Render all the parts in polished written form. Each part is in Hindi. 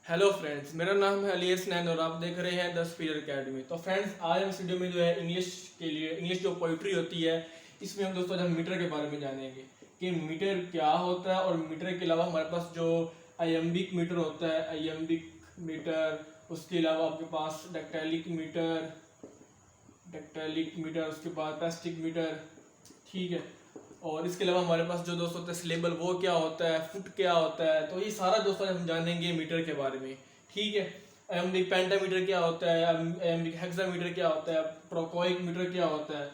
हेलो फ्रेंड्स, मेरा नाम है अली हसनैन और आप देख रहे हैं द स्पीड अकेडमी। तो फ्रेंड्स, आज हम इस वीडियो में जो है इंग्लिश के लिए इंग्लिश जो पोइट्री होती है, इसमें हम दोस्तों हम मीटर के बारे में जानेंगे कि मीटर क्या होता है। और मीटर के अलावा हमारे पास जो आयम्बिक मीटर होता है, आयम्बिक मीटर, उसके अलावा आपके पास डेक्टेलिक मीटर, उसके बाद पैस्टिक मीटर, ठीक है। और इसके अलावा हमारे पास जो दोस्तों होता है सिलेबल, वो क्या होता है, फुट क्या होता है। तो ये सारा दोस्तों हम जानेंगे मीटर के बारे में, ठीक है। एम्बिक पेंटामीटर क्या होता है, एम्बिक हेक्सामीटर क्या होता है, ट्रोकोइक मीटर क्या होता है,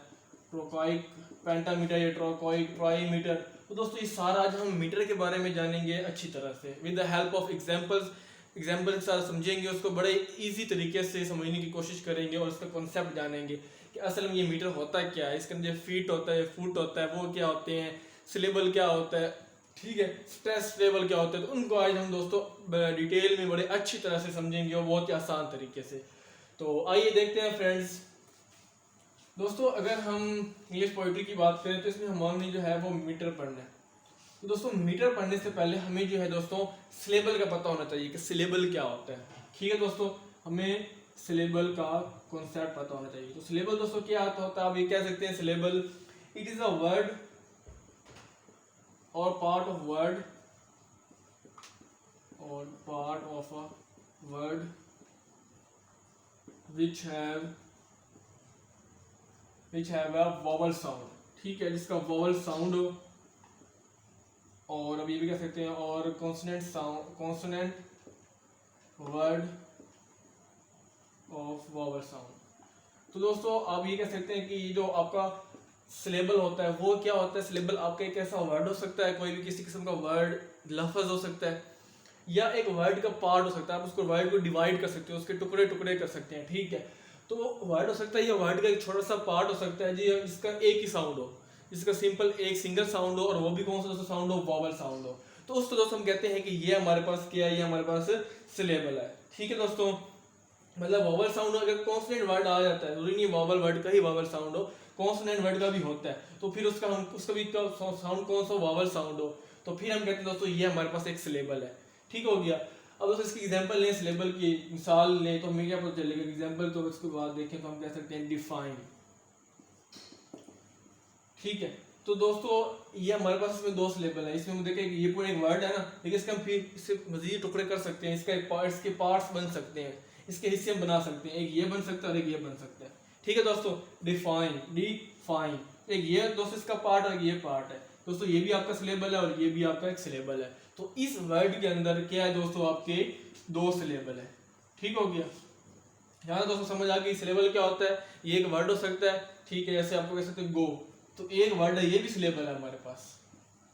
ट्रोकोइक पेंटामीटर या ट्रोकोइक ट्राईमीटर। तो दोस्तों ये सारा आज हम मीटर के बारे में जानेंगे अच्छी तरह से with the help of example के साथ समझेंगे, उसको बड़े इजी तरीके से समझने की कोशिश करेंगे और उसका कॉन्सेप्ट जानेंगे कि असल में ये मीटर होता क्या है, इसके अंदर फीट होता है, फुट होता है, वो क्या होते हैं, सिलेबल क्या होता है, ठीक है, स्ट्रेस लेवल क्या होता है। तो उनको आज हम दोस्तों डिटेल में बड़े अच्छी तरह से समझेंगे और बहुत ही आसान तरीके से। तो आइए देखते हैं फ्रेंड्स। दोस्तों अगर हम इंग्लिश पोइट्री की बात करें तो इसमें हमारे जो है वो मीटर पढ़ना है। तो दोस्तों मीटर पढ़ने से पहले हमें जो है दोस्तों सिलेबल का पता होना चाहिए कि सिलेबल क्या होता है, ठीक है दोस्तों। हमें सिलेबल का कॉन्सेप्ट पता होना चाहिए। तो सिलेबल दोस्तों क्या होता है, आप ये कह सकते हैं syllable it is a word और part of a word which have a vowel sound, ठीक है, जिसका वोवल साउंड हो। और अब ये भी कह सकते हैं और consonant word of vowel sound. तो दोस्तों आप ये कह सकते हैं कि जो आपका सिलेबल होता है वो क्या होता है। सिलेबल आपका एक ऐसा वर्ड हो सकता है, कोई भी किसी किस्म का वर्ड, लफ्ज हो सकता है, या एक वर्ड का पार्ट हो सकता है। आप उसको वर्ड को डिवाइड कर सकते हो, उसके टुकड़े टुकड़े कर सकते हैं, ठीक है। तो वर्ड हो सकता है, या वर्ड का एक छोटा सा पार्ट हो सकता है जी, जिसका एक ही साउंड हो, जिसका सिंपल एक सिंगल साउंड हो, और वो भी कौन सा दोस्तों साउंड हो, वोवल साउंड हो। तो उसको दोस्तों हम कहते हैं कि ये हमारे पास क्या है, ये हमारे पास सिलेबल है, ठीक है दोस्तों। मतलब वोवल साउंड अगर कॉन्सोनेंट वर्ड आ जाता है, जरूरी नहीं वोवल वर्ड का ही वोवल साउंड हो, कॉन्सोनेंट वर्ड का भी होता है, तो फिर उसका भी साउंड कौन सा, वोवल साउंड हो, तो फिर हम कहते हैं दोस्तों ये हमारे पास एक सिलेबल है, ठीक हो गया। अब दोस्तों इसकी एग्जांपल लें, सिलेबल की मिसाल लें, तो हमें क्या पता चलेगा एग्जांपल। तो इसके बाद देखें तो हम कह सकते हैं डिफाइन, ठीक है। तो दोस्तों ये हमारे पास इसमें दो सिलेबल है। इसमें हम देखें कि ये पूरा एक वर्ड है ना, लेकिन इसके हम फिर इससे मजीद टुकड़े कर सकते हैं, इसका एक पार्ट, इसके पार्ट्स बन सकते हैं, इसके हिस्से हम बना सकते हैं, एक ये बन सकता है और एक ये बन सकता है, ठीक है दोस्तों। डिफाइन एक ये दोस्तों इसका पार्ट और ये पार्ट है दोस्तों, ये भी आपका सिलेबल है और ये भी आपका एक सिलेबल है। तो इस वर्ड के अंदर क्या है दोस्तों, आपके दो सिलेबल है, ठीक हो गया। यहाँ दोस्तों समझ आ गई सिलेबल क्या होता है। ये एक वर्ड हो सकता है, ठीक है, जैसे आपको कह सकते हैं गो, तो एक वर्ड है, ये भी सिलेबल है हमारे पास,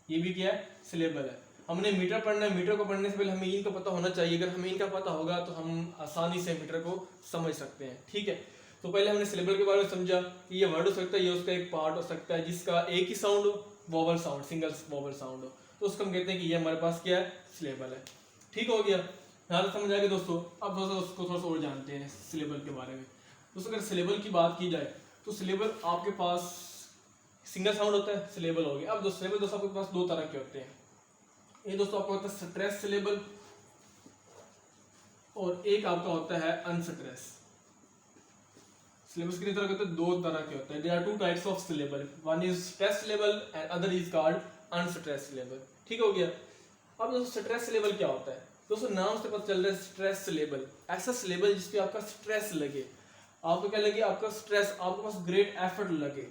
ये भी क्या है, सिलेबल है। हमने मीटर पढ़ना है, मीटर को पढ़ने से पहले हमें इनका पता होना चाहिए। अगर हमें इनका पता होगा तो हम आसानी से मीटर को समझ सकते हैं, ठीक है। तो पहले हमने सिलेबल के बारे में समझा कि ये वर्ड हो सकता है, ये उसका एक पार्ट हो सकता है जिसका एक ही साउंड हो, vowel sound, single vowel sound हो, तो उसको हम कहते हैं कि ये हमारे पास क्या है, सिलेबल है, ठीक हो गया। यहाँ तक समझ आ गया दोस्तों। अब दोस्तों उसको थोड़ा सा और जानते हैं सिलेबल के बारे में। दोस्तों अगर सिलेबल की बात की जाए तो सिलेबल आपके पास सिंगल साउंड होता है, सिलेबल हो गया। अब दोस्तों सिलेबल दोस्तों आपके पास दो तरह के होते हैं। ये दोस्तों आपका होता है स्ट्रेस सिलेबल और एक आपका होता है अनस्ट्रेस। सिलेबस कितने तरह के होते हैं, दो तरह के होते हैं। There are two types of syllable, one is stress syllable and other is called unstress syllable, ठीक हो गया। अब दोस्तों स्ट्रेस सिलेबल क्या होता है, दोस्तों नाम से पता चल रहा है स्ट्रेस सिलेबल, ऐसा सिलेबल जिसपे आपका स्ट्रेस लगे, आपको क्या लगे, आपका स्ट्रेस, आपके पास ग्रेट एफर्ट लगे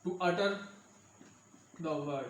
टू अटर द वर्ड,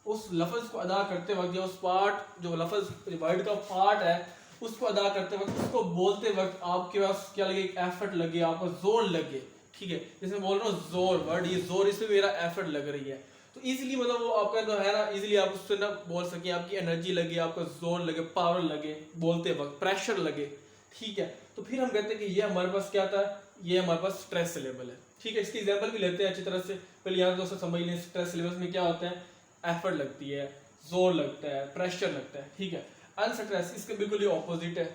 उस लफ्ज को अदा करते वक्त, या उस पार्ट जो लफ्ज वर्ड का पार्ट है उसको अदा करते वक्त, उसको बोलते वक्त आपके पास क्या लगे, एक एफर्ट लगे, आपका जोर लगे, ठीक है। जैसे बोल रहा हूँ जोर वर्ड, ये जोर, इसमें मेरा एफर्ट लग रही है, तो इजीली मतलब वो आपका जो है ना, इजीली आप उससे ना बोल सके, आपकी एनर्जी लगे, आपका जोर लगे, पावर लगे बोलते वक्त, प्रेशर लगे, ठीक है। तो फिर हम कहते हैं कि ये हमारे पास क्या था, ये हमारे पास स्ट्रेस सिलेबल है, ठीक है। इसकी एग्जांपल भी लेते हैं अच्छी तरह से। पहले यहाँ दोस्तों समझ लें स्ट्रेस सिलेबस में क्या होता है, एफर्ट लगती है, जोर लगता है, प्रेशर लगता है, ठीक है। अनस्ट्रेस इसके बिल्कुल ही ऑपोजिट है।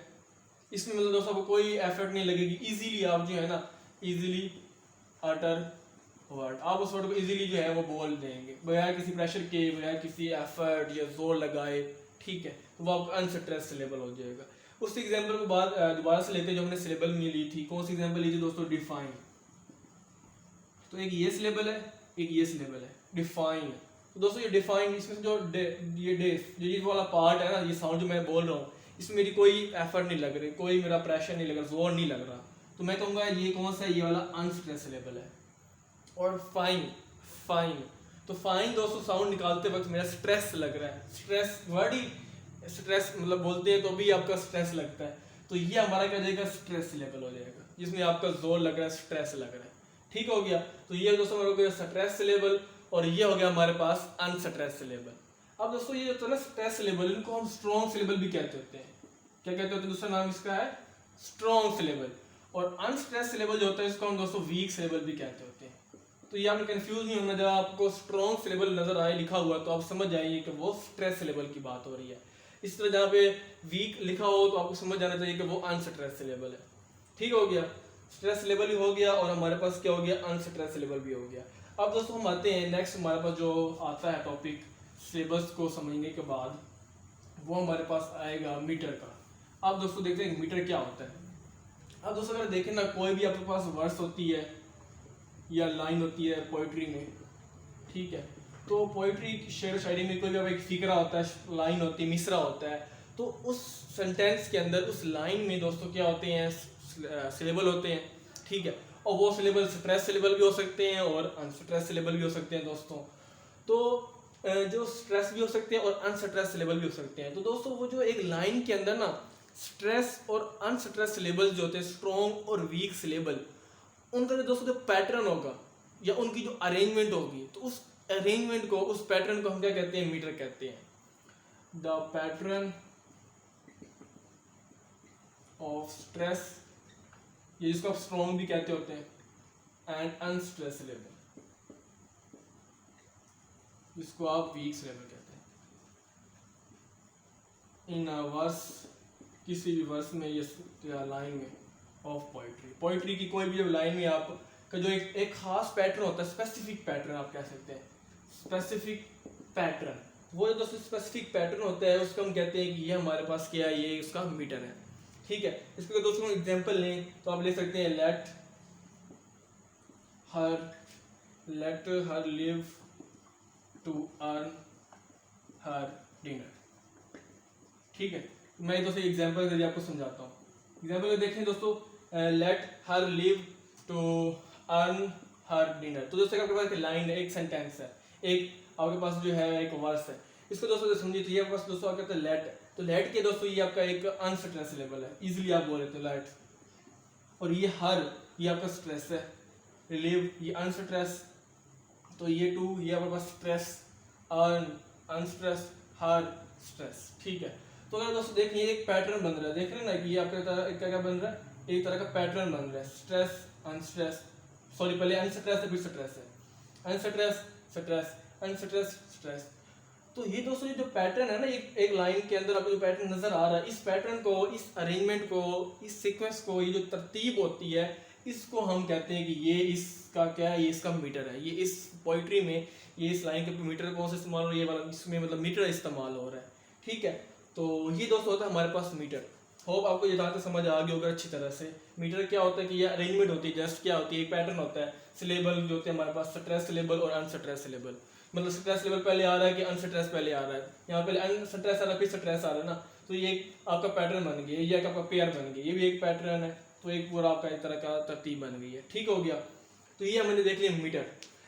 इसमें मतलब दोस्तों आपको कोई एफर्ट नहीं लगेगी, इजीली आप जो है ना, इजीली अटर वर्ड, आप उस वर्ड को इजीली जो है वो बोल देंगे बगैर किसी प्रेशर के, बगैर किसी एफर्ट या जोर लगाए, ठीक है, वो आपका अनस्ट्रेस सिलेबल हो जाएगा। उस एग्जाम्पल को बाद दोबारा से लेते हैं जो हमने सिलेबल में ली थी। कौन सी एग्जाम्पल ली थी दोस्तों? डिफाइन। तो एक ये सिलेबल है, एक ये सिलेबल है, डिफाइन। तो दोस्तों ये डिफाइन, इसमें जो ये वाला पार्ट है ना, ये साउंड जो मैं बोल रहा हूँ, इसमें मेरी कोई एफर्ट नहीं लग रही, कोई मेरा प्रेशर नहीं लग रहा, जोर नहीं लग रहा, तो मैं कहूँगा ये कौन सा है? ये वाला अनस्ट्रेस सिलेबल है। और फाइन, फाइन, तो फाइन दोस्तों साउंड निकालते वक्त मेरा स्ट्रेस लग रहा है। स्ट्रेस वर्ड ही स्ट्रेस मतलब बोलते हैं तो भी आपका स्ट्रेस लगता है, तो ये हमारा क्या जाएगा? स्ट्रेस लेवल हो जाएगा, जिसमें आपका जोर लग रहा है, स्ट्रेस लग रहा है। ठीक हो गया। तो ये दोस्तों हमारे हो गया स्ट्रेस लेवल, और ये हो गया हमारे पास अनस्ट्रेस लेवल। अब दोस्तों ये जो है ना स्ट्रेस लेवल, इनको हम स्ट्रॉन्ग लेवल भी कहते होते हैं। क्या कहते होते हैं? दूसरा नाम इसका है स्ट्रॉन्ग लेवल। और अनस्ट्रेस लेवल जो होता है इसको हम दोस्तों वीक लेवल भी कहते होते हैं। तो ये आपने कंफ्यूज नहीं होना, जब आपको स्ट्रॉन्ग लेवल नजर आए लिखा हुआ तो आप समझ जाइए कि वो स्ट्रेस लेवल की बात हो रही है। इस तरह जहाँ पे वीक लिखा हो तो आपको समझ जाना चाहिए कि वो अनस्ट्रेस लेवल है। ठीक हो गया, स्ट्रेस लेवल भी हो गया और हमारे पास क्या हो गया? अनस्ट्रेस लेवल भी हो गया। अब दोस्तों हम आते हैं नेक्स्ट, हमारे पास जो आता है टॉपिक सिलेबस को समझने के बाद, वो हमारे पास आएगा मीटर का। अब दोस्तों देखते हैं मीटर क्या होता है। अब दोस्तों अगर देखें ना, कोई भी आपके पास वर्स होती है या लाइन होती है पोइट्री में, ठीक है, तो पोइट्री शेर शायरी में कोई भी एक फिक्रा होता है, लाइन होती है, मिसरा होता है, तो उस सेंटेंस के अंदर उस लाइन में दोस्तों क्या होते हैं? सिलेबल होते हैं। ठीक है, और वो सिलेबल स्ट्रेस सिलेबल भी हो सकते हैं और अनस्ट्रेस सिलेबल भी हो सकते हैं दोस्तों। तो जो स्ट्रेस भी हो सकते हैं और अनस्ट्रेस सिलेबल भी हो सकते हैं। तो दोस्तों वो जो एक लाइन के अंदर ना स्ट्रेस और अनस्ट्रेस सिलेबल जो होते हैं, स्ट्रॉन्ग और वीक सिलेबल, उनका जो दोस्तों जो पैटर्न होगा या उनकी जो अरेंजमेंट होगी, तो उस अरेंजमेंट को, उस पैटर्न को हम क्या कहते हैं? मीटर कहते हैं। द पैटर्न ऑफ स्ट्रेस, ये जिसको आप स्ट्रॉन्ग भी कहते होते हैं, एंड अनस्ट्रेस लेवल, जिसको आप वीक लेवल कहते हैं। इन अ वर्स, किसी भी वर्स में, ये लाइन में ऑफ पोइट्री की कोई भी जब लाइन में आपका जो एक खास पैटर्न होता है, स्पेसिफिक पैटर्न आप कह सकते हैं, स्पेसिफिक पैटर्न, वो जो दोस्तों स्पेसिफिक पैटर्न होता है उसको हम कहते हैं कि ये हमारे पास क्या है? ये उसका मीटर है। ठीक है, इसके दोस्तों हम एग्जांपल लें तो आप ले सकते हैं let her live to earn her dinner. ठीक है, मैं दोस्तों एग्जांपल के आपको समझाता हूँ। एग्जांपल देखें दोस्तों, let her live to earn her dinner. तो दोस्तों आपके पास एक लाइन है, एक सेंटेंस है, एक आपके पास जो है एक वर्स है। इसको दोस्तों समझिए, तो ये आपके पास दोस्तों क्या कहते हैं? लेट। तो लेट के दोस्तों ये आपका एक अनस्ट्रेस लेवल है, इजीली आप बोल रहे थे लेट। और ये हर, ये आपका स्ट्रेस है, रिलीव ये अनस्ट्रेस, तो ये टू, ये आपके पास स्ट्रेस, अर्न अनस्ट्रेस, हर स्ट्रेस। ठीक है, तो अगर दोस्तों देखिए एक पैटर्न बन रहा है, देख रहे हैं ना कि ये आपका क्या बन रहा है? एक तरह का पैटर्न बन रहा है, स्ट्रेस अनस्ट्रेस, सॉरी पहले अनस्ट्रेस है फिर स्ट्रेस है, अनस्ट्रेस स्ट्रेस, अनस्ट्रेस स्ट्रेस। तो ये दोस्तों ये जो पैटर्न है ना, एक लाइन के अंदर आपको जो पैटर्न नजर आ रहा है, इस पैटर्न को, इस अरेंजमेंट को, इस सीक्वेंस को, ये जो तरतीब होती है, इसको हम कहते हैं कि ये इसका क्या है? ये इसका मीटर है। ये इस पोइट्री में ये इस लाइन के मीटर कौन सा इस्तेमाल हो रहा है? ये वाला, इसमें मतलब मीटर इस्तेमाल हो रहा है। ठीक है, तो ये दोस्तों होता है हमारे पास मीटर। होप आपको ये जहाँ तक समझ आ गई होगा अच्छी तरह से। मीटर क्या होता है कि ये अरेंजमेंट होती है, जस्ट क्या होती है? एक पैटर्न होता है, सिलेबल जो होते हैं हमारे पास, स्ट्रेस सिलेबल और अनस्ट्रेस सिलेबल। मतलब स्ट्रेस लेवल पहले आ रहा है कि अनस्ट्रेस पहले आ रहा है? यहाँ पहले अनस्ट्रेस आ रहा है फिर स्ट्रेस आ रहा है ना, तो ये एक आपका पैटर्न बन गया, ये एक आपका पेयर बन गया, ये भी एक पैटर्न है, तो एक पूरा आपका एक तरह का तरतीब बन गई है। ठीक हो गया, तो ये हमने देख लिया मीटर।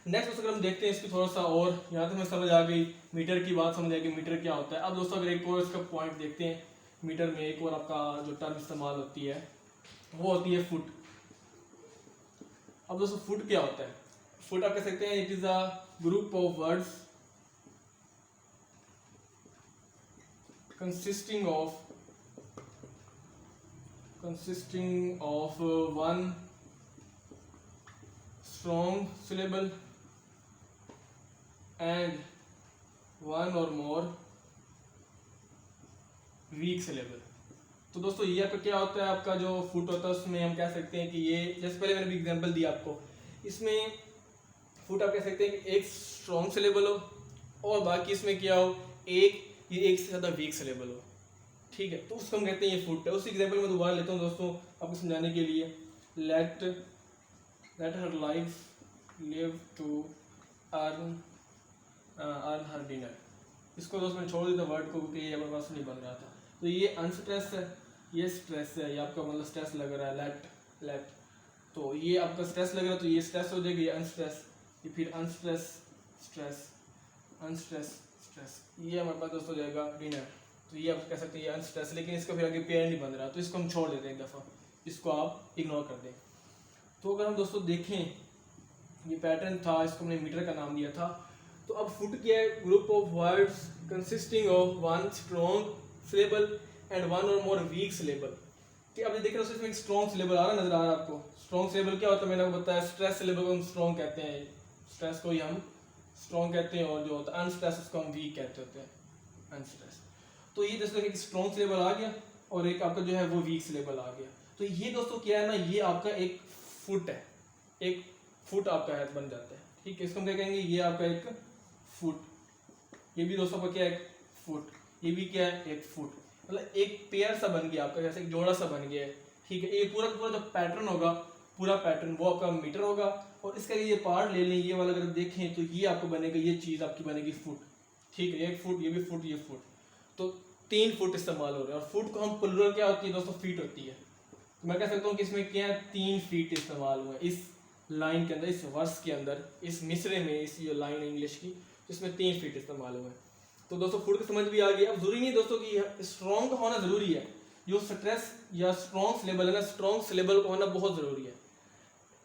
नेक्स्ट अगर हम देखते हैं इसकी थोड़ा सा, और यहाँ तक हमें समझ आ गई मीटर की बात, समझ आ गई मीटर क्या होता है। अब दोस्तों अगर एक और इसका पॉइंट देखते हैं, मीटर में एक और आपका जो टर्म इस्तेमाल होती है वो होती है फुट। अब दोस्तों फुट क्या होता है? फुट आप कह सकते हैं it is a group of words consisting of one strong syllable and one or more weak syllable। तो दोस्तों ये आपका क्या होता है? आपका जो फुट होता है उसमें हम कह सकते हैं कि ये, जैसे पहले मैंने भी एग्जांपल दिया आपको, इसमें फुट आप कह सकते हैं कि एक स्ट्रॉन्ग सिलेबल हो और बाकी इसमें क्या हो? एक ये एक से ज़्यादा वीक्स लेवल हो, ठीक है, तो उसको हम कहते हैं ये फुट है। उस एग्जाम्पल में दोबारा लेता हूँ दोस्तों आपको समझाने के लिए। Let her life live to earn her dinner. इसको दोस्तों मैंने छोड़ दिया वर्ड को क्योंकि ये हमारे पास नहीं बन रहा था। तो ये अनस्ट्रेस है, ये स्ट्रेस है, ये आपका मतलब स्ट्रेस लग रहा है लेट, तो ये आपका स्ट्रेस लग रहा है तो ये स्ट्रेस हो जाएगा, ये अनस्ट्रेस, ये फिर अनस्ट्रेस स्ट्रेस, अनस्ट्रेस स्ट्रेस, ये हमारे पास दोस्तों हो जाएगा डिनर। तो ये आप कह सकते हैं ये अनस्ट्रेस, लेकिन इसका फिर आगे पेयर नहीं बन रहा तो इसको हम छोड़ देते हैं एक दफ़ा, इसको आप इग्नोर कर दें। तो अगर हम दोस्तों देखें ये पैटर्न था, इसको हमने मीटर का नाम दिया था। तो अब फुट क्या है, group of words consisting of one strong syllable and one और मोर वीक सिलेबल। कि अब ये देख रहे हो इसमें एक स्ट्रॉन्ग सिलेबल आ रहा नजर आ रहा है आपको। स्ट्रॉन्ग सिलेबल क्या होता है मैंने आपको बताया, स्ट्रेस सिलेबल को हम स्ट्रॉन्ग कहते हैं, स्ट्रेस को ही हम स्ट्रॉन्ग कहते हैं, और जो होता है अनस्ट्रेस उसको हम वीक कहते होते हैं, अनस्ट्रेस। तो ये दोस्तों एक स्ट्रॉन्ग सिलेबल आ गया और एक आपका जो है वो वीक सिलेबल आ गया। तो ये दोस्तों क्या है ना, ये आपका एक फुट है, एक फुट आपका है बन जाता है, ठीक है। इसको हम क्या कहेंगे, ये आपका एक फुट, ये भी दोस्तों का क्या है, एक फुट, ये भी क्या है, एक फुट, मतलब एक पेयर सा बन गया आपका, जैसे एक जोड़ा सा बन गया है, ठीक है। ये पूरा जो पैटर्न होगा, पूरा पैटर्न वो आपका मीटर होगा, और इसका ये पार्ट ले लें, ये वाला अगर देखें तो ये आपको बनेगा, ये चीज़ आपकी बनेगी फुट, ठीक है। एक फुट, ये भी फुट, ये फुट, तो 3 फुट इस्तेमाल हो रहे हैं। और फुट को हम प्लुरल क्या होती है दोस्तों, फीट होती है। तो मैं कह सकता हूँ कि इसमें क्या है, 3 फीट इस्तेमाल हुए इस लाइन के अंदर, इस वर्स के अंदर, इस मिसरे में, इस ये लाइन इंग्लिश की, इसमें 3 फीट इस्तेमाल हुए। तो दोस्तों फुट की समझ भी आ गई। अब जरूरी नहीं दोस्तों कि स्ट्रॉन्ग होना जरूरी है, जो स्ट्रेस या स्ट्रॉन्ग सिलेबल है ना, स्ट्रॉन्ग सिलेबल को होना बहुत जरूरी है,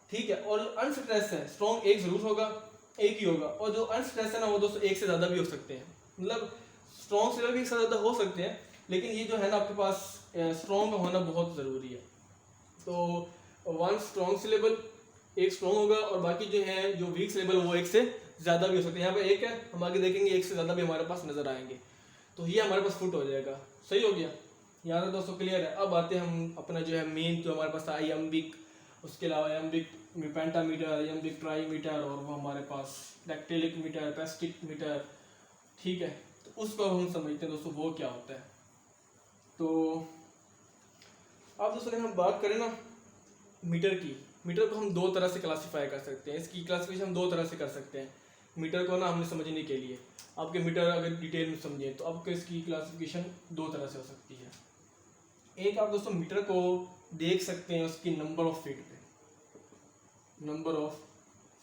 ठीक है। और अनस्ट्रेस है, स्ट्रॉन्ग एक जरूर होगा, एक ही होगा, और जो अनस्ट्रेस है ना वो दोस्तों एक से ज्यादा भी हो सकते हैं, मतलब स्ट्रॉन्ग सिलेबल भी एक से ज्यादा हो सकते हैं, लेकिन ये जो है ना आपके पास स्ट्रॉन्ग होना बहुत जरूरी है। तो 1 स्ट्रॉन्ग सिलेबल, एक स्ट्रॉन्ग होगा, और बाकी जो है जो वीक सिलेबल वो एक से ज़्यादा भी हो सकते हैं। यहाँ पे एक है, हम आगे देखेंगे एक से ज़्यादा भी हमारे पास नजर आएंगे। तो ये हमारे पास फुट हो जाएगा, सही हो गया, यहाँ तक दोस्तों क्लियर है। अब आते हैं हम अपना जो है मेन, जो हमारे पास आइएम्बिक, उसके अलावा एम्बिक पेंटामीटर, आइएम्बिक ट्राईमीटर, और वो हमारे पास डेक्टिलिक मीटर, पेस्टिक मीटर, ठीक है। तो उसको अब हम समझते हैं दोस्तों वो क्या होता है। तो अब दोस्तों अगर हम बात करें ना मीटर की, मीटर को हम 2 तरह से क्लासीफाई कर सकते हैं, इसकी क्लासिफिकेशन हम 2 तरह से कर सकते हैं। मीटर को ना हमने समझने के लिए, आपके मीटर अगर डिटेल में समझें तो आपको इसकी क्लासिफिकेशन 2 तरह से हो सकती है। एक आप दोस्तों मीटर को देख सकते हैं उसकी नंबर ऑफ फीट पे, नंबर ऑफ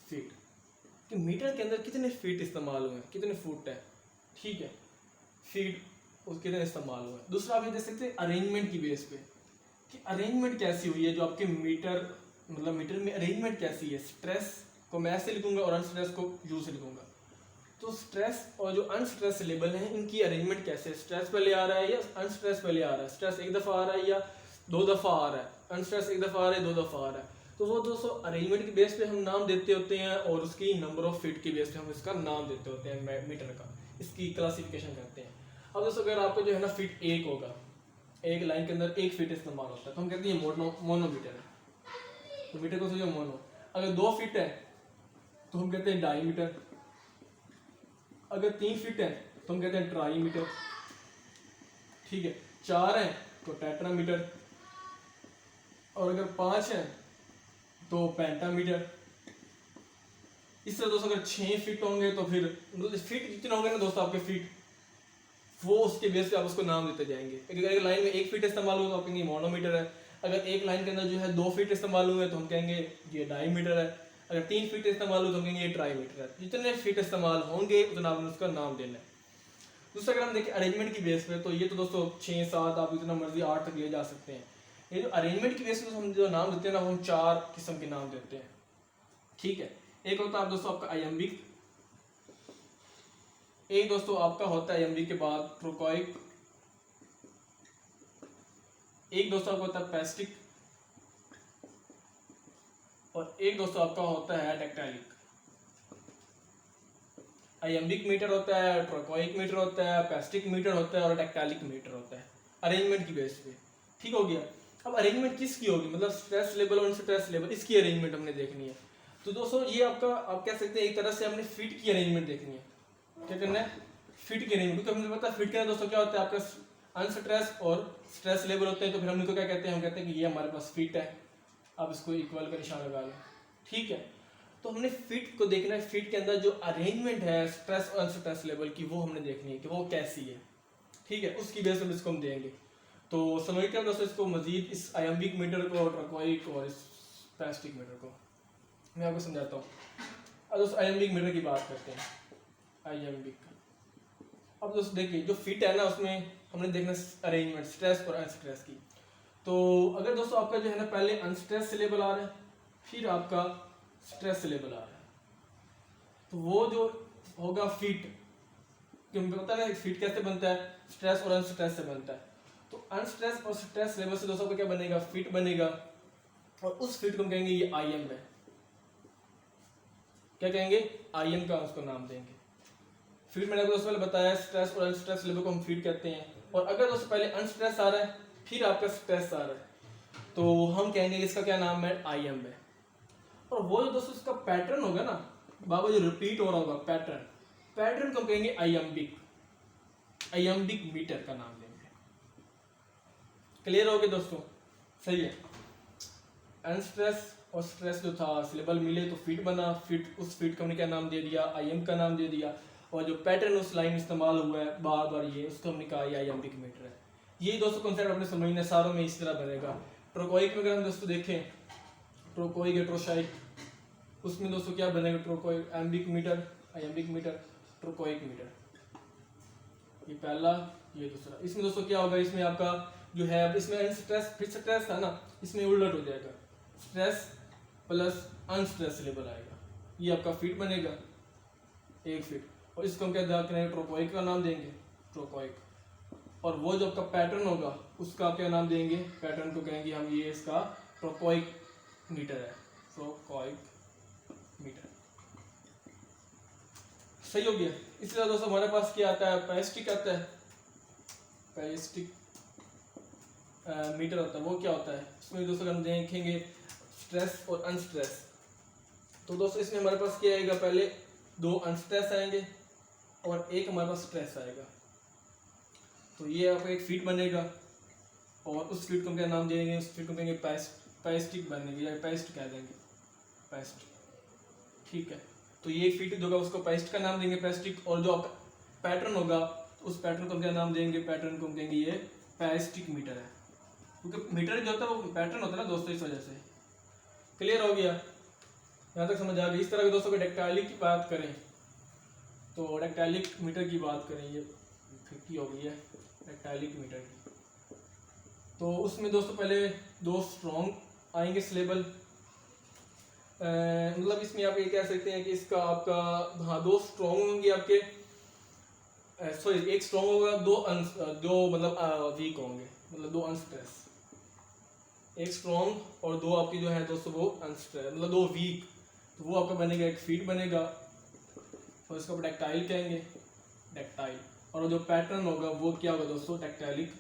फीट, कि मीटर के अंदर कितने फीट इस्तेमाल हुए हैं, कितने फुट है, ठीक है, फीट उस कितने इस्तेमाल हुए हैं। दूसरा आप ये देख सकते हैं अरेंजमेंट की बेस पे, कि अरेंजमेंट कैसी हुई है, जो आपके मीटर मतलब मीटर में अरेंजमेंट कैसी है। स्ट्रेस को मैं ऐसे लिखूंगा और अनस्ट्रेस को यू से लिखूंगा। तो स्ट्रेस और जो अनस्ट्रेस लेवल हैं इनकी अरेंजमेंट कैसे है, स्ट्रेस पहले आ रहा है या अनस्ट्रेस पहले आ रहा है, स्ट्रेस एक दफ़ा आ रहा है या 2 दफ़ा आ रहा है, अनस्ट्रेस एक दफ़ा आ रहा है 2 दफ़ा आ रहा है। तो वो दोस्तों अरेंजमेंट की बेस पे हम नाम देते होते हैं, और उसकी नंबर ऑफ फीट की बेस पे हम इसका नाम देते होते हैं मीटर का, इसकी क्लासिफिकेशन करते हैं। अब दोस्तों अगर आपको जो है ना फीट 1 होगा, एक लाइन के अंदर 1 फीट इस्तेमाल होता है, तो हम कहते हैं मोनोमीटर है। तो मीटर को समझो मोनो। अगर 2 फीट है तो हम कहते हैं डाईमीटर, अगर 3 फीट है तो हम कहते हैं ट्राईमीटर, ठीक है। 4 है तो टेट्रामीटर, और अगर 5 है तो पेंटामीटर। इस तरह दोस्तों अगर 6 फीट होंगे तो फिर फीट जितने होंगे ना दोस्तों आपके फीट, वो उसके बेस पे आप उसको नाम देते जाएंगे। अगर लाइन में 1 फीट इस्तेमाल हो तो आप कहेंगे मोनोमीटर है, अगर एक लाइन के अंदर जो है 2 फीट इस्तेमाल हुए तो हम कहेंगे ये डाईमीटर है, अगर 3 फीट इस्तेमाल हो तो हम कहेंगे ये ट्राईमीटर है। जितने फीट इस्तेमाल होंगे उतना आपने उसका नाम देना है। दूसरा अगर हम देखें अरेंजमेंट की बेस पे, तो ये तो दोस्तों 6, 7 आप जितना मर्जी 8 तक ले जा सकते हैं। ये जो अरेंजमेंट की बेस पे हम जो नाम देते हैं ना, हम 4 किस्म के नाम देते हैं, ठीक है। एक होता है दोस्तों आपका आइएम्बिक, एक दोस्तों आपका होता है आइएम्बिक के बाद ट्रोकोइक, एक दोस्तों आपका होता है पेस्टिक, और एक दोस्तों आपका होता है डेक्टाइलिक। आइएम्बिक मीटर होता है, ट्रोकोइक मीटर होता है, पेस्टिक मीटर होता है, और डेक्टाइलिक मीटर होता है अरेंजमेंट की बेस पे, ठीक हो गया। अब अरेंजमेंट किसकी होगी, मतलब स्ट्रेस लेवल और स्ट्रेस लेवल, इसकी अरेंजमेंट हमने देखनी है। तो दोस्तों ये आपका आप कह सकते हैं एक तरह से हमने फीट की अरेंजमेंट देखनी है। क्या करना है, फिट के नहीं, क्योंकि हमें पता है फिट के अंदर दोस्तों क्या होता है, आपका अनस्ट्रेस और स्ट्रेस लेवल होते हैं, तो फिर हम इनको क्या कहते हैं, हम कहते हैं कि ये हमारे पास फिट है। आप इसको इक्वल का निशान लगा लें, ठीक है। तो हमने फिट को देखना है, फिट के अंदर जो अरेंजमेंट है स्ट्रेस और अनस्ट्रेस लेवल की, वो हमने देखनी है कि वो कैसी है, ठीक है। उसकी बेस पर इसको हम देंगे। तो समझते हैं दोस्तों इसको मजीद, इस आयम्बिक मीटर को, ट्रकोइक और इस पैस्टिक मीटर को मैं आपको समझाता हूँ। अब दोस्तों आयम्बिक मीटर की बात करते हैं, आयम्बिक। अब दोस्तों देखिए जो फिट है ना, उसमें हमने देखना अरेंजमेंट स्ट्रेस और अनस्ट्रेस की। तो अगर दोस्तों आपका जो है ना पहले अनस्ट्रेस लेवल आ रहा है, फिर आपका स्ट्रेस लेवल आ रहा है, तो वो जो होगा फिट, क्योंकि पता है फिट कैसे बनता है, स्ट्रेस और अनस्ट्रेस से बनता है। तो अनस्ट्रेस और स्ट्रेस लेवल से दोस्तों को क्या बनेगा, फिट बनेगा। और उस फिट को हम कहेंगे ये आई एम है, क्या कहेंगे, आई एम का उसको नाम देंगे। फिट मैंने आपको दोस्तों पहले बताया स्ट्रेस और अनस्ट्रेस लेवल को हम फिट कहते हैं। और अगर दोस्तों पहले अनस्ट्रेस आ रहा है फिर आपका स्ट्रेस आ रहा है, तो हम कहेंगे इसका क्या नाम है, आई एम है। और वो जो दोस्तों इसका पैटर्न होगा ना बाबा, जो रिपीट हो रहा होगा पैटर्न, पैटर्न को हम कहेंगे आयम्बिक, आयम्बिक मीटर का नाम देंगे। क्लियर हो गया दोस्तों, सही है। अनस्ट्रेस और स्ट्रेस जो था सिलेबल मिले तो फिट बना, फिट उस फिट को हमने क्या नाम दे दिया, आईएम का नाम दे दिया। और जो पैटर्न उस लाइन इस्तेमाल हुआ है बार बार, ये उसको हमने कहा ये आयम्बिक मीटर है। ये दोस्तों कॉन्सेप्ट अपने समझना, सारों में इस तरह बनेगा। ट्रोकोइक में अगर हम दोस्तों देखें, ट्रोकोइक एट्रोशाइक, उसमें दोस्तों क्या बनेगा, ट्रोकोइक एम्बिक metre, iambic metre, trochaic metre, ये पहला ये दूसरा। इसमें दोस्तों क्या होगा, इसमें आपका जो है, इसमें स्ट्रेस फिर स्ट्रेस था ना, इसमें उलट हो जाएगा, स्ट्रेस प्लस अनस्ट्रेस लेवल आएगा, ये आपका फिट बनेगा, एक फिट। और इसको हम क्या करेंगे, ट्रोकोइक का नाम देंगे, ट्रोकोइक। और वो जो आपका पैटर्न होगा उसका क्या नाम देंगे, पैटर्न को कहेंगे हम ये इसका ट्रोकोइक मीटर है, ट्रोकोइक मीटर। सही हो गया। इसी तरह दोस्तों हमारे पास क्या आता है, पैस्टिक आता है, पैस्टिक मीटर होता है। वो क्या होता है, इसमें दोस्तों हम देखेंगे स्ट्रेस और अनस्ट्रेस। तो दोस्तों इसमें हमारे पास क्या आएगा, पहले दो अनस्ट्रेस आएंगे और एक हमारे पास स्ट्रेस आएगा। तो ये आपका एक फीट बनेगा और उस फीट को हम क्या नाम देंगे, उस फीट को कहेंगे पैस्टिक बनेगी या पेस्ट कह देंगे, पेस्ट, ठीक है। तो ये एक फीट होगा उसको पेस्ट का नाम देंगे, पेस्टिक। और जो आपका पैटर्न होगा उस पैटर्न को हम क्या नाम देंगे, पैटर्न को हम कहेंगे ये पैस्टिक मीटर है, क्योंकि मीटर जो होता है वो पैटर्न होता है ना दोस्तों, इस वजह से। क्लियर हो गया, यहाँ तक समझ आ गई। इस तरह के दोस्तों को डेक्टाइलिक की बात करें तो डेक्टाइलिक मीटर की बात करें, ये 50 हो गई है डेक्टाइलिक मीटर की। तो उसमें दोस्तों पहले दो स्ट्रॉन्ग आएंगे स्लेबल, मतलब इसमें आप ये कह सकते हैं कि इसका आपका, हाँ दो स्ट्रॉन्ग होंगे आपके, सॉरी एक स्ट्रॉन्ग होगा, दो मतलब वीक होंगे, मतलब दो अनस्ट्रेस, एक स्ट्रॉन्ग और दो आपकी जो है दोस्तों वो अनस्ट्रेस, मतलब दो वीक। तो वो आपका बनेगा एक फीट बनेगा, और इसको डेक्टाइल कहेंगे, डेक्टाइल। और जो पैटर्न होगा वो क्या होगा दोस्तों, डेक्टाइलिक,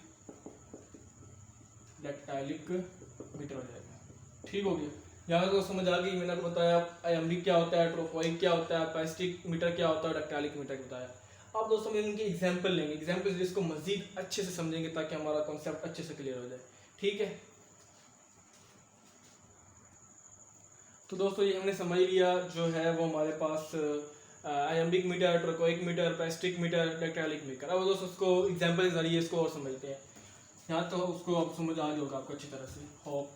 डेक्टाइलिक मीटर हो जाएगा। ठीक हो गया, यहाँ तो समझ आ गई। मैंने आपको बताया आयम्बिक क्या होता है, ट्रोकोइक क्या होता है, पैस्टिक मीटर क्या होता है, डेक्टाइलिक मीटर बताया। अब दोस्तों हम इनके एग्जाम्पल लेंगे, एग्जाम्पल जिसको मजीद अच्छे से समझेंगे ताकि हमारा कॉन्सेप्ट अच्छे से क्लियर हो जाए, ठीक है। तो दोस्तों ये हमने समझ लिया जो है वो हमारे पास आयम्बिक मीटर, ट्रोकोइक मीटर, पैस्टिक मीटर, डेक्टाइलिक मीटर। अब दोस्तों उसको एग्जाम्पल के जरिए इसको और समझते हैं। यहाँ तो उसको आप समझ आ होगा आपको अच्छी तरह से, होप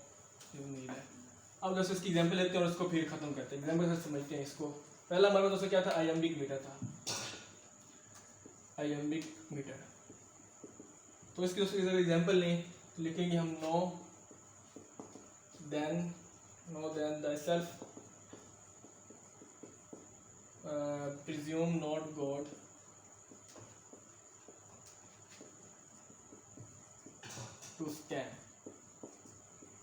उम्मीद है। अब दोस्तों इसकी एग्जाम्पल लेते हैं और इसको फिर खत्म करते हैं, एग्जाम्पल से समझते हैं इसको। पहला हमारे दोस्तों क्या था, आयम्बिक मीटर था, आयम्बिक मीटर। तो इसकी दोस्तों एग्जाम्पल लें तो लिखेंगे हम know then thyself, presume not God, to scan।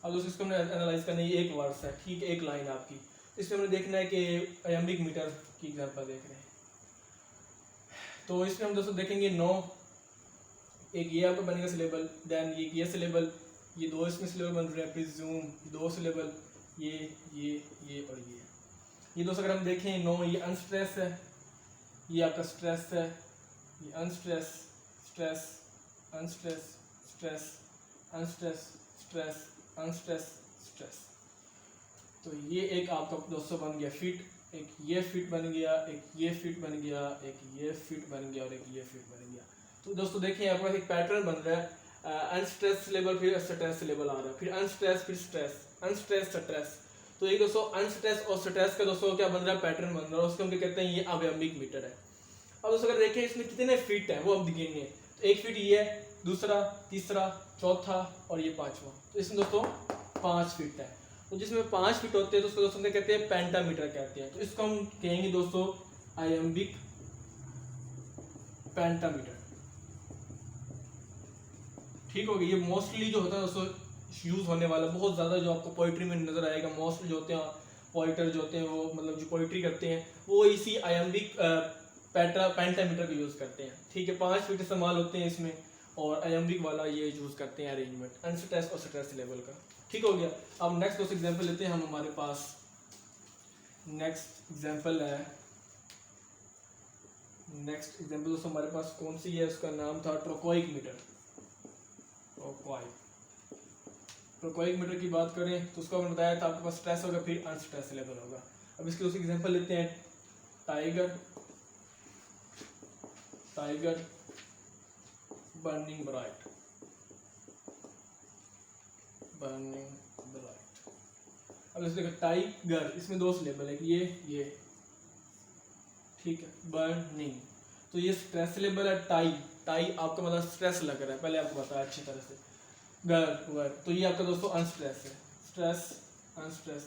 अब दोस्तों इसको हमने एनालाइज करना है, एक वर्ड्स है, ठीक है, एक लाइन आपकी। इसमें हमने देखना है कि आयम्बिक मीटर की एग्जाम्पल देख रहे हैं। तो इसमें हम दोस्तों देखेंगे नो, एक ये आपका बनेगा सिलेबल, देन ये सिलेबल, ये दो इसमें सिलेबल बन रहे हैं, प्रिज्यूम दो सिलेबल, ये और ये दोस्तों अगर हम देखें नो, ये अनस्ट्रेस है, ये आपका स्ट्रेस है, ये unstress stress unstress stress unstress stress unstress stress. तो ये एक आपका दोस्तों बन गया फिट, एक ये फिट बन गया, एक ये फिट बन गया, एक ये फिट बन गया और एक ये फिट बन गया। तो दोस्तों देखिए यहाँ पर एक पैटर्न बन रहा है, अनस्ट्रेस लेवल फिर स्ट्रेस लेवल आ रहा है, फिर अनस्ट्रेस फिर स्ट्रेस अनस्ट्रेस स्ट्रेस। तो ये दोस्तों अनस्ट्रेस और स्ट्रेस का दोस्तों क्या बन रहा है, पैटर्न बन रहा है, उसको हम क्या कहते हैं, ये अवयम्बिक मीटर है। अब दोस्तों अगर देखें इसमें कितने फिट हैं वो हम दिखेंगे। तो एक फिट ये है, दूसरा, तीसरा, चौथा और ये पांचवा। तो इसमें दोस्तों 5 फिट है। तो जिसमें 5 फिट होते हैं तो उसको दोस्तों क्या कहते हैं, पेंटामीटर कहते हैं। तो इसको हम कहेंगे दोस्तों आयम्बिक पेंटामीटर। ठीक हो गया। ये मोस्टली जो होता है दोस्तों यूज होने वाला बहुत ज्यादा, जो आपको पोइट्री में नजर आएगा, मोस्टली जो होते हैं पोइटर जो होते हैं वो मतलब जो पोइट्री करते हैं वो इसी आयम्बिक पेंटामीटर का यूज करते हैं। ठीक है, 5 फीट इस्तेमाल होते हैं इसमें और आयम्बिक वाला ये यूज करते हैं अरेंजमेंट अनस्ट्रेस और स्ट्रेस लेवल का। ठीक हो गया। अब नेक्स्ट दोस्तों एग्जांपल लेते हैं हम। हमारे पास नेक्स्ट एग्जांपल है, नेक्स्ट एग्जांपल दोस्तों हमारे पास कौन सी है, उसका नाम था ट्रोकोइक मीटर। ट्रोकोइक मीटर की बात करें तो उसको हमने बताया था आपके पास स्ट्रेस होगा फिर अनस्ट्रेस लेवल होगा। अब इसके दोस्तों एग्जांपल लेते हैं, टाइगर बर्निंग ब्राइट। अब इसमें देखो टाइगर, इसमें 2 लेवल है, ये ठीक है, बर्निंग। तो ये स्ट्रेस लेवल है, टाई आपका मतलब स्ट्रेस लग रहा है, पहले आपको बताया अच्छी तरह से। गर तो ये आपका दोस्तों अनस्ट्रेस है, स्ट्रेस अनस्ट्रेस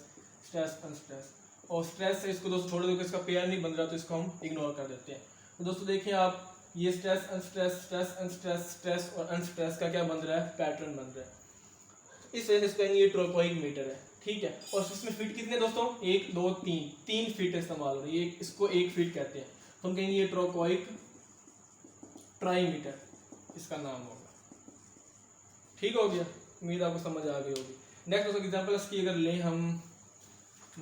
स्ट्रेस अनस्ट्रेस। और स्ट्रेस है, इसको दोस्तों छोड़ दो, इसका पेयर नहीं बन रहा तो इसको हम इग्नोर कर देते हैं। तो दोस्तों देखिए आप, ये stress unstress stress unstress stress और अनस्ट्रेस का क्या बन रहा है, पैटर्न बन रहा है। इस वजह से इसको ये ट्रोकोइक मीटर है। ठीक है, और इसमें फीट कितने दोस्तों, 1 2 3 फीट इस्तेमाल हो रही है, इसको 1 फीट कहते हैं। तो हम कहेंगे ये ट्रोकोइक ट्राईमीटर इसका नाम होगा। ठीक हो गया, उम्मीद आपको समझ आ गई होगी। नेक्स्ट दोस्तों एग्जांपल इसकी अगर लें हम,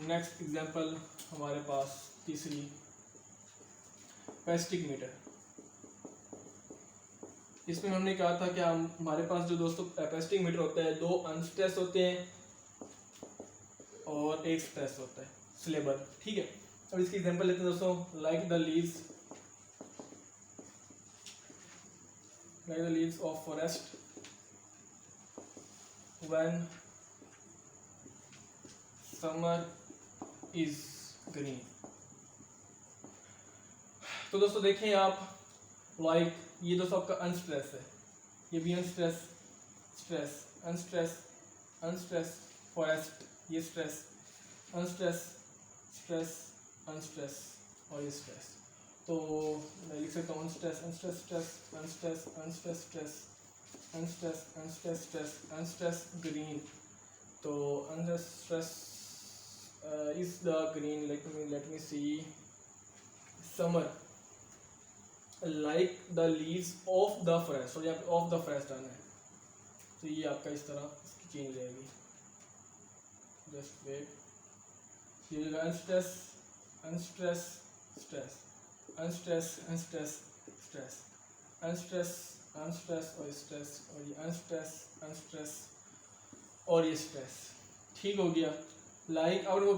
नेक्स्ट एग्जांपल हमारे पास तीसरी पेस्टिक मीटर। इसमें हमने कहा था कि हमारे पास जो दोस्तों पेस्टिक मीटर होता है, 2 अनस्ट्रेस होते हैं और 1 स्ट्रेस होता है स्लेबल। ठीक है, अब इसकी एग्जांपल लेते हैं दोस्तों, like the leaves of forest when summer is green। तो दोस्तों देखें आप, लाइक ये दोस्तों आपका अनस्ट्रेस है, ये भी unstress stress unstress unstress forest, ये स्ट्रेस अनस्ट्रेस स्ट्रेस अनस्ट्रेस और ये स्ट्रेस। तो मैं लिख सकता हूँ unstress unstress stress unstress unstress stress unstress unstress stress unstress green. तो unstress is the green, let me see, summer like the leaves of the forest, और यहाँ पे ऑफ द फॉरेस्ट आना है। तो ये आपका इस तरह इसकी चेंज रहेगी, जस्ट वेट। ये unstress unstress stress unstress unstress stress unstress unstress और स्ट्रेस, और ये अनस्ट्रेस अनस्ट्रेस और ये स्ट्रेस। ठीक हो गया। लाइक और वो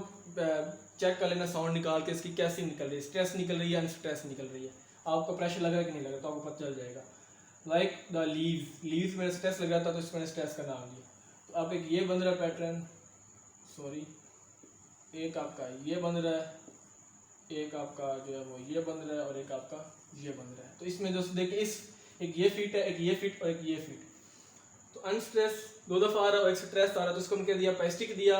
चेक कर लेना साउंड निकाल के इसकी कैसी निकल रही है, स्ट्रेस निकल रही है अनस्ट्रेस निकल रही है, आपको प्रेशर लग रहा है कि नहीं लग रहा, तो आपको पता चल जाएगा। लाइक द लीव्स में स्ट्रेस लग रहा था तो इसमें स्ट्रेस का नाम लिया। तो आप एक ये बन रहा है पैटर्न, सॉरी एक आपका ये बन रहा है, एक आपका जो है वो ये बन रहा है और एक आपका ये बन रहा है। तो इसमें दोस्तों देखिए, इस एक ये फिट है, एक ये फिट और एक ये फिट। तो अनस्ट्रेस 2 दफ़ा आ रहा है और एक स्ट्रेस आ रहा है, तो इसको हम क्या दिया, पेस्टिक दिया।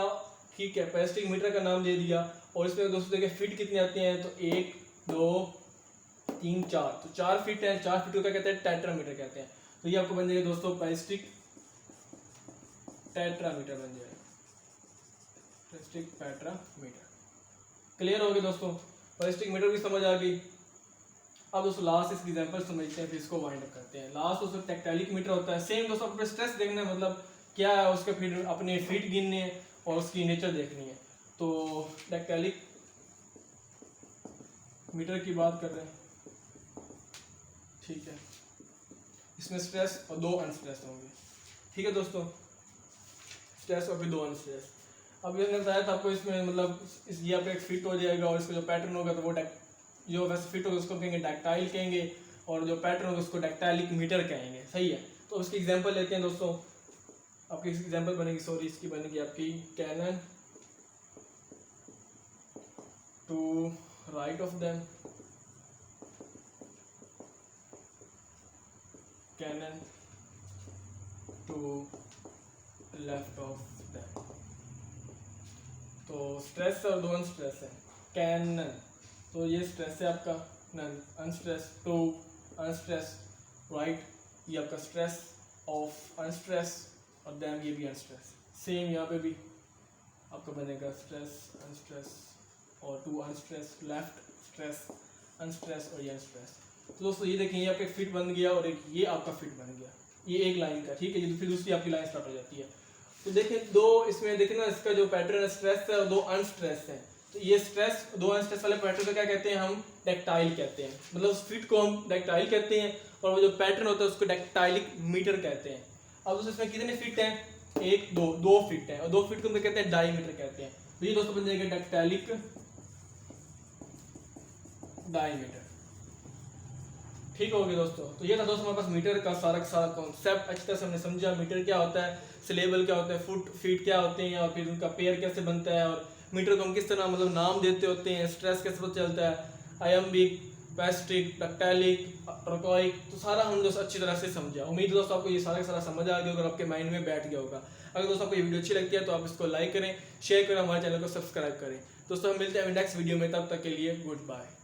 ठीक है, पेस्टिक मीटर का नाम दे दिया। और इसमें दोस्तों देखिए फिट कितने आते हैं, तो 1 2 3 4, तो 4 फिट है। 4 फिट का कहते हैं टेट्रामीटर कहते हैं। तो ये आपको बन जाएगा दोस्तों पेस्टिक टेट्रामीटर बन जाएगा, पेस्टिक टेट्रामीटर। क्लियर हो गया दोस्तों, पेस्टिक मीटर भी समझ आ गई। अब दोस्तों लास्ट इसकी एग्जांपल समझते हैं, फिर इसको वाइंड अप करते हैं। लास्ट दोस्तों टेक्टाइलिक मीटर होता है, सेम दोस्तों अपने स्ट्रेस देखना है, मतलब क्या है उसके, फिर अपने फीट गिनने हैं और उसकी नेचर देखनी है। तो टेक्टाइलिक मीटर की बात कर रहे हैं। ठीक है, इसमें स्ट्रेस और 2 अनस्ट्रेस होंगे। ठीक है दोस्तों, स्ट्रेस और फिर 2 अनस्ट्रेस। अब ये मैंने बताया था आपको, इसमें मतलब ये आपका एक फिट हो जाएगा और इसका जो पैटर्न होगा तो वो जो वैसे फिट होगा उसको कहेंगे डैक्टाइल कहेंगे, और जो पैटर्न होगा उसको डैक्टाइलिक मीटर कहेंगे। सही है, तो उसकी एग्जांपल लेते हैं दोस्तों। आपकी एग्जांपल बनेगी, सॉरी इसकी बनेगी आपकी cannon to right of them, cannon to left of them. तो स्ट्रेस और 2 अनस्ट्रेस है। कैनन तो ये स्ट्रेस है आपका, none unstress, two unstress, right ये आपका स्ट्रेस ऑफ अनस्ट्रेस, और देन ये भी अनस्ट्रेस। सेम यहाँ पे भी आपका बनेगा स्ट्रेस अनस्ट्रेस और 2 अनस्ट्रेस, लेफ्ट स्ट्रेस अनस्ट्रेस और ये अनस्ट्रेस। तो दोस्तों ये देखें, ये आपका एक फिट बन गया और एक ये आपका फिट बन गया, ये एक लाइन का। ठीक है, ये फिर दूसरी आपकी लाइन स्टार्ट हो जाती है। तो देखें दो इसमें देखें ना, इसका जो पैटर्न स्ट्रेस है और 2 अनस्ट्रेस है। तो ये स्ट्रेस 2 अनस्ट्रेस वाले पैटर्न को क्या कहते हैं, हम डैक्टाइल कहते हैं। मतलब उस फिट को हम डैक्टाइल कहते हैं, और वो जो पैटर्न होता है उसको डैक्टाइलिक मीटर कहते हैं। अब दोस्तों इसमें कितने फिट हैं, 1 2 फिट हैं, और 2 फिट को हम कहते हैं डायमीटर कहते हैं। तो ये दोस्तों बन जाएगा डैक्टाइलिक डायमीटर। ठीक हो गया दोस्तों। तो ये था दोस्तों हमारे पास मीटर का सारा कॉन्सेप्ट। अच्छी तरह से हमने समझा मीटर क्या होता है, सिलेबल क्या होता है, फुट फीट क्या होते हैं, और फिर उनका पेयर कैसे बनता है, और मीटर को हम किस तरह मतलब नाम देते होते हैं, स्ट्रेस कैसे पता चलता है, आयम्बिक, पैस्टिक, डक्टाइलिक, ट्रोकोइक। तो सारा हम दोस्तों अच्छी तरह से समझा। उम्मीद है दोस्तों आपको ये सारा समझ आ गया होगा, आपके माइंड में बैठ गया होगा। अगर दोस्तों आपको ये वीडियो अच्छी लगती है तो आप इसको लाइक करें, शेयर करें, हमारे चैनल को सब्सक्राइब करें। दोस्तों हम मिलते हैं नेक्स्ट वीडियो में, तब तक के लिए गुड बाय।